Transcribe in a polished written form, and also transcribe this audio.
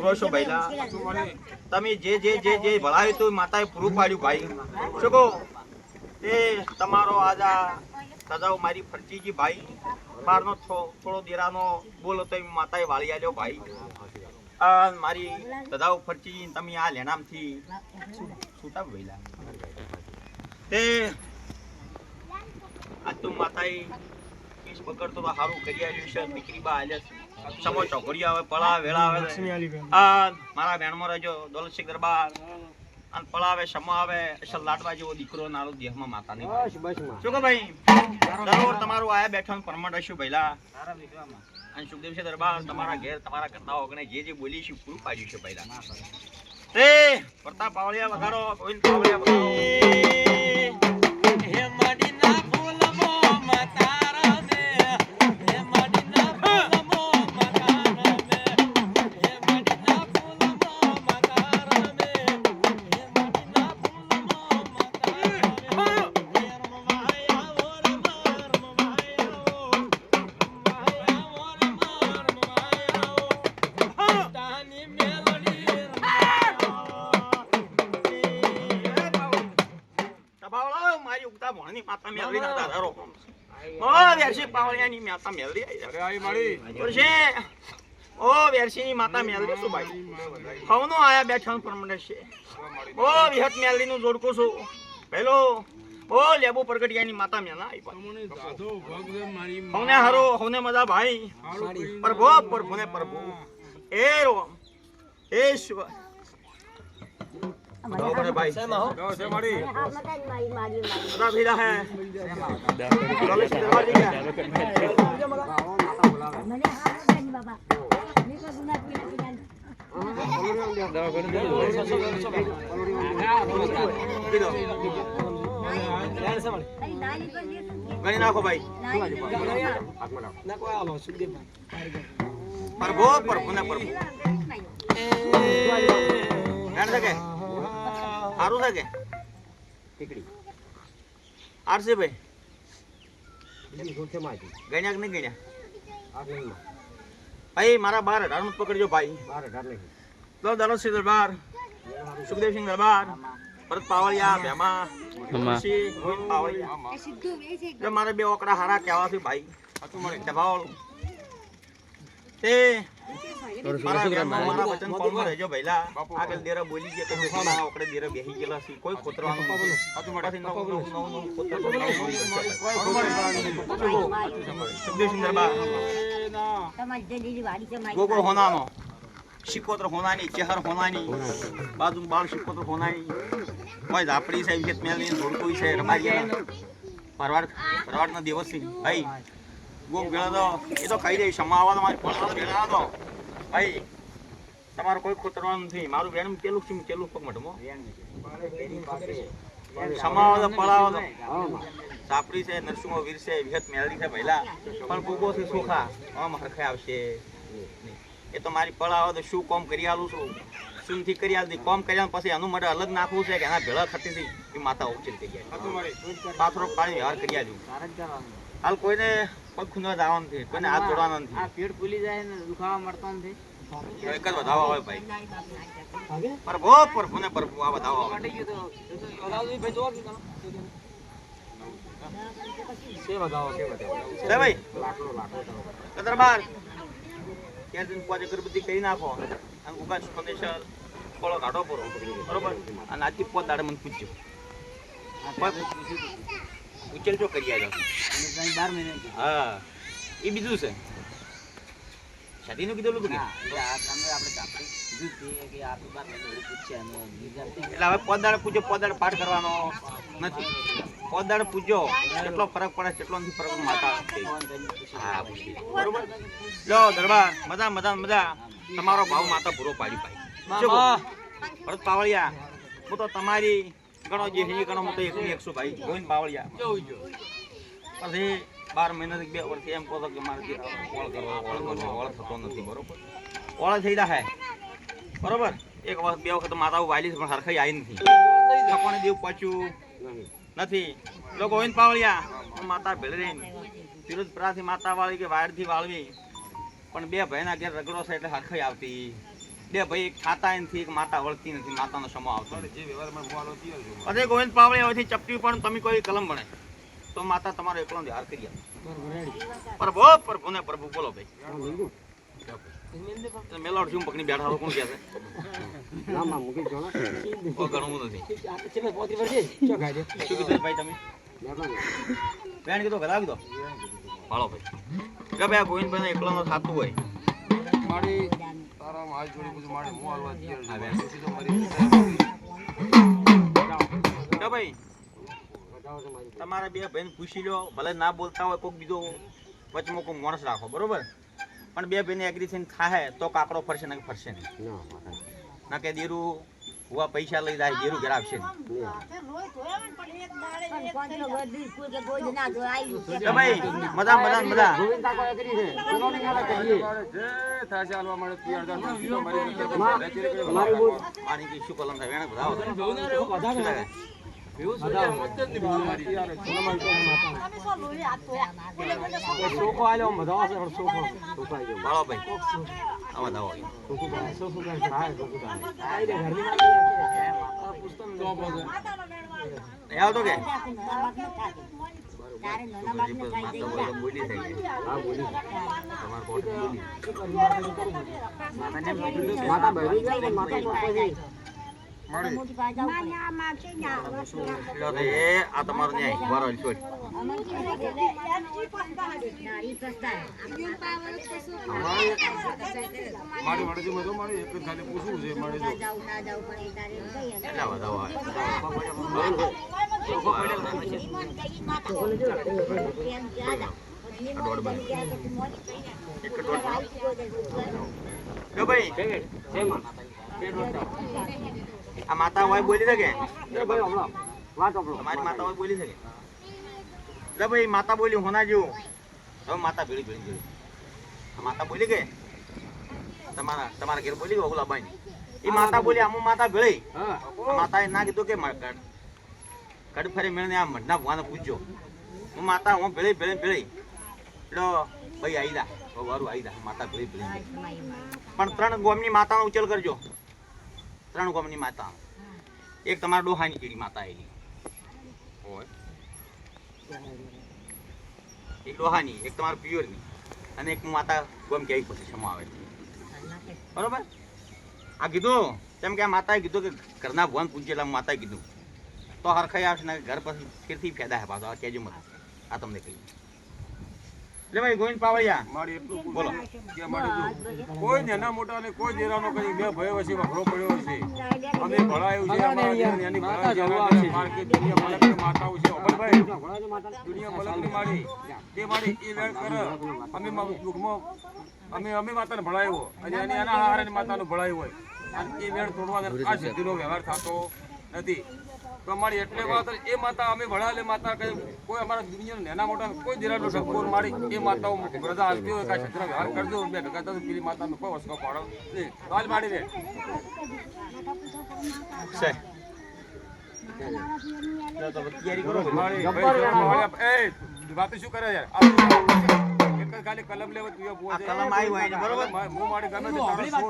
રોશો ભાઈલા તમે જે જે જે જે ભળાયું તું માતાએ પૂરું પાડ્યું ભાઈ શું કહો એ તમારો આજા સજાઓ મારી ફરજીજી ભાઈ મારનો થોડો દેરાનો બોલો તો માતાએ વાળી આલ્યો ભાઈ આ મારી સજાઓ ફરજી તમે આ લેનામથી છૂટા ભાઈલા તે આ તું માતાએ પીસ પકડતો તો સારું કરી આવ્યું છે દીકરી બા આલ્યા સમો ચોકડી આવે પળા વેળા આવે આ મારા બેણમાં રહેજો દોલતસિંહ દરબાર અને પળાવે સમા આવે અસલ લાડવા જેવો દીકરો નારો દેહમાં માતા નહીં શું કે ભાઈ દરરોજ તમારું આયા બેઠા પરમટ હશું ભઈલા અને સુખદેવસિંહ દરબાર તમારા ઘેર તમારા કરતા ઓગણે જે જે બોલી છે પૂરું પાડ્યું છે ભઈલા તે પ્રતાપ પાવળિયા વગાડો ગોવિંદ પાવળિયા વગાડો હે મડીના ફૂલમો માતારા મે હે મડીના ફૂલમો માતારા મે હે મડીના ફૂલમો માતારા મે હે મડીના ફૂલમો માતારા મે રમવાયા ઓ રમવાયા તાની મેલડી મારી ઉગતા ભણની માતા મેલડી ના દાદારો ઓ વેરસી પાવળિયાની માતા મેલડી અરે આઈ મારી ઓરશે ઓ વેરસીની માતા મેલડી શું ભાઈ હવનો આયા બેઠા પરમણે છે ઓ વિહત મેલડી નું જોડકો છું પેલો ઓ લેબુ પ્રગટિયાની માતા મેલા આઈ તમને સાધો ભગવે મારી હવને હારો હવને મજા ભાઈ પ્રભુ પ્રભુને પ્રભુ એ રો એ શિવ બરાબર ભાઈ સેમા હો ગો સે મારી બડા ભીડા હે કોલેજ દરબાર જી ગયા મને હા બેન બાબા મેં કો ગુના પીના ગણી નાખો ભાઈ પ્રભુ પ્રભુને પ્રભુ જાણ શકે આરું છે કે ટીકડી આરસે ભાઈ ગણ્યા કે નહીં ગણ્યા ભાઈ મારા 12 18 પકડજો ભાઈ 12 તો દલતસિંહ દરબાર સુખદેવસિંહ દરબાર ભરત પાવળિયા ભેમા ઋષિ ગોવિંદ પાવળિયા મારે બે ઓકડા હારા કહેવા છે ભાઈ હતું મળે દબાવ તે મારા વચન કોલમાં રહેજો ભઈલા આગળ દેરા બોલી ગયા કે મારા ઓકડે દેરા બેહી ગયેલા છે કોઈ ખોતરવાનું નથી પછી નવ ખોતર સુખદેવસિંહ દરબાર ગોગો હોનાનો શિકોત્ર હોનાની ચહેર હોનાની બાજુ બાળ શિકોત્ર હોનાની કોઈ ઝાપડી છે વિખેત મેલની ધોળકોઈ છે રમારિયા પરવાડનો દિવસ છે ભાઈ ગોગ ભેળા તો એ તો કહી દે સમાવા તમારી પડવાનો ભેળા તો ભાઈ તમારું કોઈ ખોતરવાનું નથી મારું બેન કેલું છે કેલું પગમટમો સમાવા તો પડાવો તો સાપડી છે નરસિંહો વીર છે વિહત મેલડી છે ભઈલા પણ ગોગો છે સોખા આમ હરખે આવશે એ તો મારી પડાવો તો શું કોમ કરી આલું છું સુનથી કરી આલતી કોમ કર્યા પછી એનું માટે અલગ નાખવું છે કે એના ભેળા થતી હતી એ માતા ઉચિત થઈ ગયા પાથરો પાણી વ્યવહાર કરી આલ્યું હાલ કોઈને પગ ખૂંદવા જવાનું નથી કોઈને હાથ જોડવાનો નથી આ પેટ ફૂલી જાય ને દુખાવા મળતો નથી એક જ વધાવા હોય ભાઈ પ્રભુ પ્રભુને પ્રભુ આ વધાવા હોય સે વધાવો કે વધાવો ભાઈ દરબાર ત્યાં દિન પોજે ગરબતી કરી નાખો અને ઉગા સંદેશર ફળો કાઢો પૂરો બરોબર અને આથી પોત દાડે મને પૂછજો ઉચેલ જો કરી આવ્યો અને 12 મહિના હા એ બીજું છે શાદીનું કીધું કે આ તમે આપણે ચાપડી કીધું કે આ 12 મહિના પૂછે અને એટલે હવે પોદાડ પૂજો પોદાડ પાઠ કરવાનો નથી પોદાડ પૂજો કેટલો ફરક પડે કેટલો નથી ફરક માતા હા બરોબર લો દરબાર મજા મજા મજા તમારો ભાવ માતા પૂરો પાડી ભાઈ ભરત પાવળિયા હું તો તમારી ગણો જે ગણો હું તો 100 ભાઈ ગોવિંદ પાવળિયા પછી 12 મહિનાથી 2 વર્ષથી એમ કહો કે મારે ઓળ થતો નથી બરોબર ઓળ થઈ જાય બરોબર એક વખત 2 વખત માતાઓ વાયલી પણ હરખાઈ આવી નથી કોને દેવ પાછું નથી લોકો ગોવિંદ પાવળિયા માતા ભેળ રહીને વિરુદ્ધ પ્રાથી માતા વાળી કે વાયરથી વાળવી પણ 2 ભાઈના ઘેર રગડો છે એટલે હરખાઈ આવતી બે ભાઈ એક ખાતા નથી, એક માતા વળતી નથી, માતાનો સમો આવતો જે વ્યવહારમાં હું આલો તૈયાર છું. અરે ગોવિંદ પાવળે હવેથી ચપટી પણ તમે કોઈ કલમ બને તો માતા તમારો એકલો જ હાર કરી આપે. પ્રભુ ને પ્રભુ બોલો ભાઈ. મેલોડ શું પકડી બેઠા હો, કોણ કહે છે? ઓ ઘણું નથી. શું કીધું ભાઈ તમે? બેન કીધું ઘર આવી દો. હાલો ભાઈ. કે ભાઈ ગોવિંદભાઈ એકલો નો થતું હોય. મારી તારામાં હાથ જોડી બધું મારે હું આલવા તૈયાર છું. હા, બેન. પછી તો મારી કે ભાઈ તમારા બે ભાઈને પૂછી લો, ભલે ના બોલતા હોય કોઈક બીજો વચમાં કોઈ માણસ રાખો, બરોબર? પણ બે ભાઈને એગ્રી થઈને થાય તો કાકડો ફરશે ને ફરશે નહીં. ના કે દેરું હુવા પૈસા લઈ જાય, દેરું ઘેર આવશે નહીં. કે ભાઈ મજા મજા મજા. જે થાશે આલવા મળે તૈયાર છું. બીજો મારી આની કઈ શું કલમ થાય વેણે બધા આવો. બાળો ભાઈ આવા દાવો આવતો કે બોલી થઈ ગઈ. આ તમારો ન્યાય વારો છોડ. મારી વાડે જો મારી એક જ ખાલી પૂછવું છે મારે જો એટલા બધા હોય. આ માતા હોય બોલી શકે? તમારી માતા હોય બોલી શકે? એટલે ભાઈ માતા બોલી હોના જેવું. હવે માતા ભેળી ભેળી ભેળી માતા બોલી કે તમારા ઘેર બોલી ગયો ઓલાબાઈ એ માતા બોલી આમ માતા ભેળી. માતા એ ના કીધું કે કડ ફરી મેળને આ મઢના ભુવાને પૂછજો હું માતા હું ભેળી ભેળી ભેળી એટલે ભાઈ આવી દા વારું આવી દા માતા ભેળી ભેળી. પણ 3 ગોમની માતાનો ઉચેલ કરજો. 3 ગોમની માતા. એક તમારા ડોહાની ચીડી માતા આવેલી હોય, એક ડોહાની, એક તમારા પિયોરની, અને એક માતા ગોમ કેવી પછી સમો આવે છે, બરોબર? આ કીધું કેમ કે આ માતાએ કીધું કે ઘરના ભગવાન પૂજેલા માતાએ કીધું તો હરખાઈ આવશે ને ઘર પછી ફેરથી ફેદા હે પાછો. આ કેજો મત આ તમને કહ્યું. એટલે ભાઈ ગોવિંદ પાવળિયા મારી એટલું બોલો. કે મારે જો કોઈ નાના મોટા ને કોઈ દેરાનો કઈ બે ભયો વચ્ચે વખરો પડ્યો છે. અમે ભળાયું છે અમારા નાની માતા જવા છે માર્કેટ દુનિયા મલકની માતાઓ છે. અમરભાઈ દુનિયા મલકની મારી તે મારી એ વેળ કર અમે દુઃખમાં અમે માતાને ભળાયો અને એની એના હારાની માતાનો ભળાયો હોય અને એ વેળ તોડવા આ સિદ્ધિનો વ્યવહાર થતો નથી. તો અમારી એટલે વાત એ માતા અમે ભળાલે માતા કોઈ અમારા દુનિયાનો નાના મોટા કોઈ દેરાનો ઠકોર મારી એ માતાઓ રજા આપતી હોય કાંઈ સિદ્ધિનો વ્યવહાર કરજો બે ભેગા તો પેલી માતાનો કોઈ વસ્કો પાડો નહીં હાલ માડી દે તૈયારી કરો. વાત શું કરે યાર ખાલી કલમ લેવો તું કલમ આવી હોય ને, બરોબર? હું મારી ગમે તે તારો છોડ